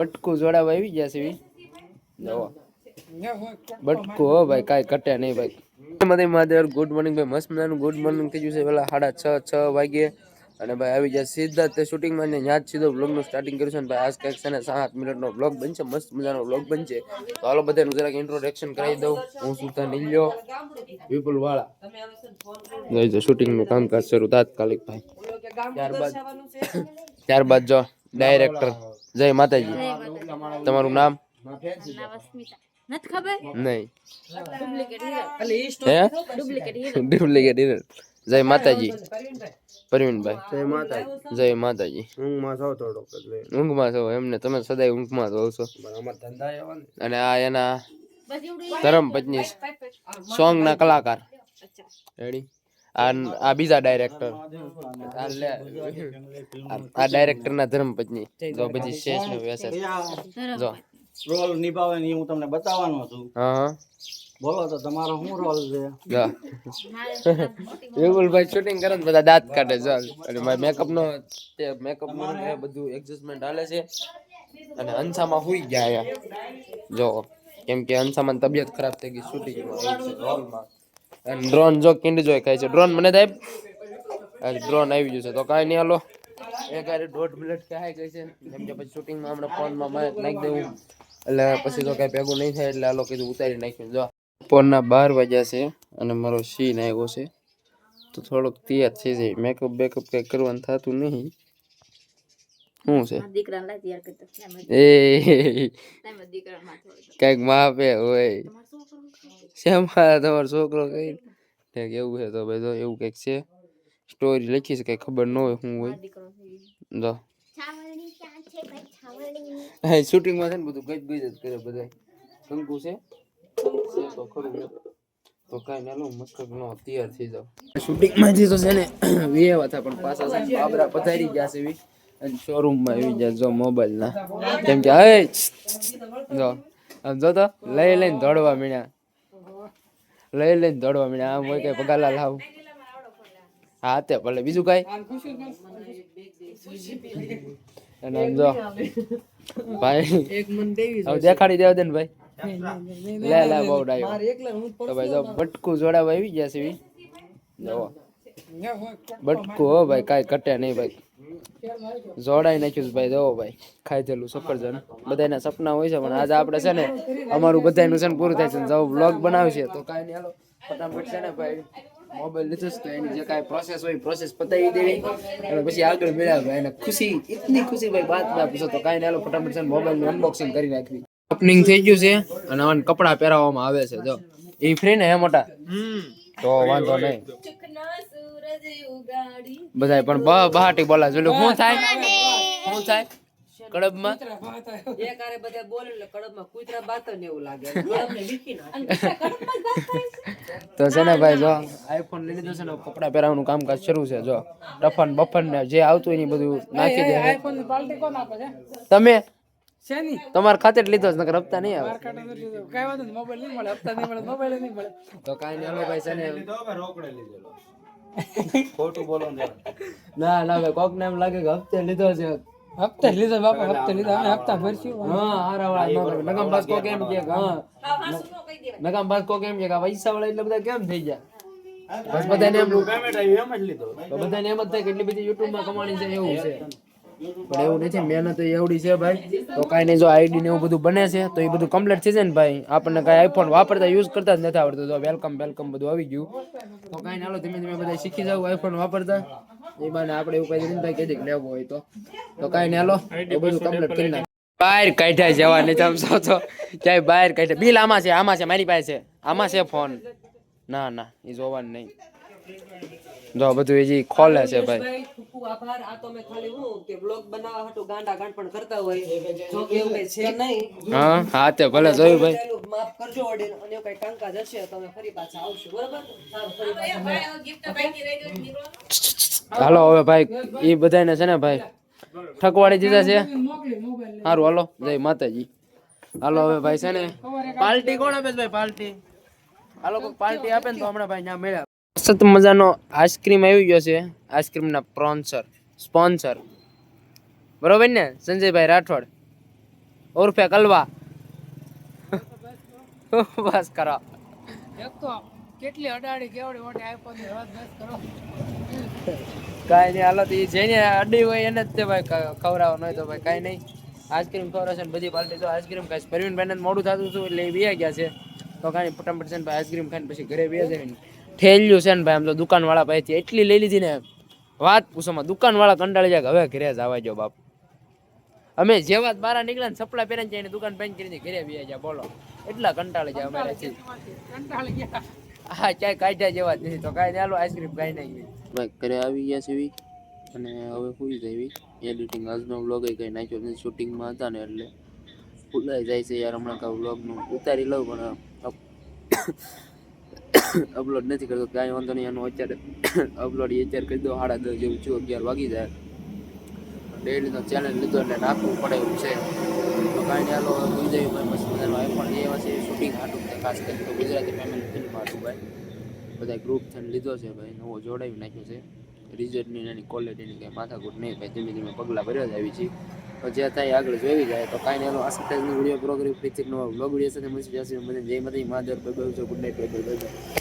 બટકું જોડાવા આવી ગયા છે જો બટકું હો ભાઈ કાંઈ ઘટે નહીં ભાઈ મહાદેવ ગુડ મોર્નિંગ ભાઈ મસ્ત મજાનું ગુડ મોર્નિંગ થઈ ગયું છે પેલા 6:30 વાગે અને ભાઈ આવી જાય સીધા તે શૂટિંગમાં ને યાદ સીધો બ્લોગનું સ્ટાર્ટિંગ કર્યું છે ને ભાઈ આજ કંઈક છે ને 7 મિનિટનો બ્લોગ બનશે મસ્ત મજાનો બ્લોગ બનશે તો હાલો બધાનું જરાક ઇન્ટ્રોડક્શન કરાવી દઉં હું સુલતાન નિલ્યો વિપુલ વાળા જોઈ શૂટિંગનું કામકાજ શરૂ તાત્કાલિક ભાઈ ત્યારબાદ જો ડાયરેક્ટર જય માતાજી તમારું નામ નહીં ડુપ્લિકેટ હીરો જય માતાજી પરવીનભાઈ જય માતાજી ઊંઘમાં છો એમને તમે સદાય ઊંઘમાં છો અને આ એના ધરમ પત્ની સોંગ ના કલાકાર રેડી આ બીજા ડાયરેક્ટર આ ડાયરેક્ટર ના ધર્મ પત્ની જો પછી શેષ નો વ્યવસાય જો રોલ નિભાવે ને હું તમને બતાવવાનો છું. હા બોલો તો તમારો શું રોલ છે? વિપુલભાઈ શૂટિંગ કરે ને બધા દાંત કાઢે જો અને મારા મેકઅપ નું બધું એડજસ્ટમેન્ટ હાલે છે અને અંશામાં હુઈ ગયા અહીંયા જો કેમ કે અંશામાં તબિયત ખરાબ થઈ ગઈ શૂટિંગમાં રોલમાં અને ડ્રોન જો કિંડ જોઈ ખાય છે ડ્રોન મને થાય ડ્રોન આવી ગયું છે તો કાંઈ નહીં હાલો એક 1.5 મિનિટ ખાઈ ગઈ છે કેમ કે પછી શૂટિંગમાં હમણાં ફોનમાં નાખી દેવું એટલે પછી તો કાંઈ ભેગું નહીં થાય એટલે આ લોકો કીધું ઉતારી નાખ્યું જો બપોરના 12 વાગ્યા છે અને મારો સીન આવ્યો છે તો થોડોક તૈયાર થઈ જાય મેકઅપ બેકઅપ કંઈ કરવાનું થતું નહીં શું છે એ કંઈક માપે હોય શેમાં તમારો છોકરો કઈ એવું છે તો ભાઈ જો એવું કંઈક છે સ્ટોરી લખી છે કઈ ખબર ન હોય શું હોય જો શૂટિંગમાં છે ને બધું ગજ ગજ જ કરે બધા કંકુ છે તો ખરું તો કાંઈ નાનો મસ્ત નો તૈયાર થઈ જાવ શૂટિંગમાં જે તો છે ને વેવા હતા પણ પાછા છે બાબરા પધારી ગયા છે અને શોરૂમમાં આવી ગયા જો મોબાઈલ ના કેમ કે હે જો આમ જો તો લઈને દોડવા મીણ્યા આમ હોય કઈ પગાલા લાવ હા તે ભલે બીજું કઈ અને આમ જો ભાઈ હવે દેખાડી દેવા દે ને ભાઈ લે બહુ ડાયો તો ભાઈ જો બટકું જોડાવા આવી ગયા છે જો બટકું હો ભાઈ કાંઈ ઘટે નહીં ભાઈ જોડાઈ નાખ્યું ભાઈ જો ભાઈ ખાઈ થયેલું સફરજન બધાના સપના હોય છે પણ આજે આપણે છે ને અમારું બધાનું છે ને પૂરું થાય છે જો વ્લોગ બનાવશે તો કાંઈ નહીં હાલો ફટાફટ છે ને ભાઈ મોબાઈલ લીધો તો એની જે કાંઈ પ્રોસેસ હોય પ્રોસેસ પતાવી દેવી અને પછી આગળ મળ્યા ભાઈ એને ખુશી એટલી ખુશી ભાઈ વાત ના પૂછો તો કાંઈ નહીં હાલો ફટાફટ છે ને મોબાઈલનું અનબોક્સિંગ કરી નાખવી ઓપનિંગ થઈ ગયું છે અને હવે કપડાં પહેરાવવામાં આવે છે જો એ ફ્રી ને હે મોટા તો વાંધો નહીં બધા પણ બહાટી બોલા જોલું શું થાય કડબમાં એકારે બધા બોલે એટલે કડબમાં કૂતરા બાતો ને એવું લાગે તો છે ને ભાઈ જો આઈફોન લઈ લીધો છે ને કપડા પહેરાવાનું કામકાજ શરૂ છે જો ટફન બફન ને જે આવતું હોય એ બધું નાખી દે આઈફોન ની પાર્ટી કોણ આપે છે તમે શેની તમાર ખાતે લીધો છે નકર હપ્તા નહીં આવે કાઈ વાંધો નહીં મોબાઈલ નહીં મળે હપ્તા નહીં મળે મોબાઈલ નહીં મળે તો કાઈ નહીં હાલો ભાઈ છે ને રોકડે લીધેલો ખોટું બોલો ના ભાઈ કોક ને એમ લાગે કે હપ્તે લીધો છે હપ્તે લીધો બાપા હપ્તે લીધો અમે હપ્તા ભરશું હા હારા વાળા નગમ બાસ કો કેમ કે હા નગમ બાસ કો કેમ કે પૈસા વાળા એટલે બધા કેમ થઈ ગયા બસ બધાને એમ પેમેન્ટ આવ્યું એમ જ લીધો તો બધાને એમ જ થાય કે એટલી બધી YouTube માં કમાણી છે એવું છે પણ એવું નથી મહેનત એવડી છે ભાઈ તો કાંઈ નહીં જો આઈડી ને એવું બધું બને છે તો એ બધું કમ્પ્લીટ થઈ જાય ને ભાઈ આપણને કાંઈ આઈફોન વાપરતા યુઝ કરતા જ નથી આવડતું તો વેલકમ બધું આવી ગયું તો કાંઈ ના હાલો ધીમે ધીમે બધા શીખી જાવ આઈફોન વાપરતા એ બાને આપણે એવું કઈ દિનભાઈ કીધી કે લેવો હોય તો કાંઈ નહીં હાલો એ બધું કમ્પ્લીટ કરી નાખ બહાર કાઢ્યા જવા નહીં તમે તો ક્યાંય બહાર કાઢ્યા બિલ આમાં છે મારી પાસે છે આમાં છે ફોન ના એ જોવાનું નહીં જો બધું એ ખોલે છે ભાઈ આભાર આ તો મે ખાલી હું કે બ્લોગ બનાવવા હતું ગાંડા ગાંડપણ કરતા હોય જો કે એવું કઈ છે નહીં હા તે ભલે જોયું ભાઈ માફ કરજો ઓર્ડર અને એવું કઈ કામકાજ હશે તો અમે ફરી પાછા આવશું બરાબર સારું ફરી પાછા ગિફ્ટ બાકી રહી ગઈ નીકળો હાલો હવે ભાઈ એ બધાને છે ને ભાઈ ઠકવાડી દીધા છે સારું હાલો જય માતાજી હાલો હવે ભાઈ છે ને પાર્ટી કોણ આપે ભાઈ પાર્ટી હાલો કોઈ પાર્ટી આપે ને તો હમણાં ભાઈ ત્યાં મળ્યા મસ્ત મજાનો આઈસ્ક્રીમ આવી ગયો છે આઈસ્ક્રીમના સ્પોન્સર બરોબર ને સંજયભાઈ રાઠોડ ઉર્ફે કલવા બસ કરો. એક તો કેટલી અડાડી કેવડી મોટી આઈફોન ની વાત બસ કરો. કાંઈ નહીં હાલો તો ઈ જેને અડી હોય એને જ તે ભાઈ ખવડાવવાનો હોય તો ભાઈ કાંઈ નહીં. આઈસ્ક્રીમ ખવડાવશે ને બધી પાર્ટી તો આઈસ્ક્રીમ ખાઈશ. પરવીનભાઈને જ મોડું થતું હતું એટલે એ વ્યા ગયા છે તો કાંઈ ફટાફટ છે ને ભાઈ આઈસ્ક્રીમ ખાઈને પછી ઘરે વ્યા જાય ને ઠેલ્યું છે ને ભાઈ આમ તો દુકાનવાળા પાસેથી એટલી લઈ લીધી ને વાત પૂછોમાં દુકાનવાળા કંટાળી જાય કે હવે ઘરે જ આવવા જો બાપ. અમે જેવા જ બહાર નીકળ્યા ને સપડા પહેરીને જઈને દુકાન બંધ કરીને ઘરે વ્યા જાય બોલો એટલા કંટાળી જાય અમારેથી. કંટાળી ગયા. હા ચાય કાઢ્યા જેવા જ નથી તો કાંઈ નહીં હાલો આઈસ્ક્રીમ ખાઈ નાખીએ. ભાઈ ઘરે આવી ગયા છે એવી અને હવે સુઈ જાય એડિટિંગ આજનો વ્લોગ એ કંઈ નાખ્યો નથી શૂટિંગમાં હતા ને એટલે ભૂલાઈ જાય છે યાર હમણાં કાં વ્લોગનું ઉતારી લઉં પણ અપલોડ નથી કરતો કાંઈ વાંધો નહીં એનું અત્યારે અપલોડ અત્યારે કરી દો 10:30 જેવું છું 11 વાગી જાય ડેઈલીનો ચેલેન્જ લીધો એટલે નાખવું પડે એવું છે તો કાંઈ નહીં હાલો જોઈ જાય ભાઈ મસ્ત મજાનો આઈફોન લેવા છે શૂટિંગ હાટું ખાસ કરી તો ગુજરાતી ફેમિલી ફિલ્મ હાટું ભાઈ બધા ગ્રુપ થઈને લીધો છે ભાઈ નવો જોડાવી નાખ્યો છે રિઝલ્ટની એની ક્વોલિટીની કંઈ માથાકૂટ નહીં ભાઈ ધીમે ધીમે પગલાં ભર્યા જ આવી છે તો જે થાય આગળ જોઈ જાય તો કાંઈ નહીં આ સત્તાવીસનો વિડીયો પ્રોગ્રામ ફરીથી નવો બ્લોગ વિડીયો સાથે મળશે જય માતાજી Mahadev good night bye bye.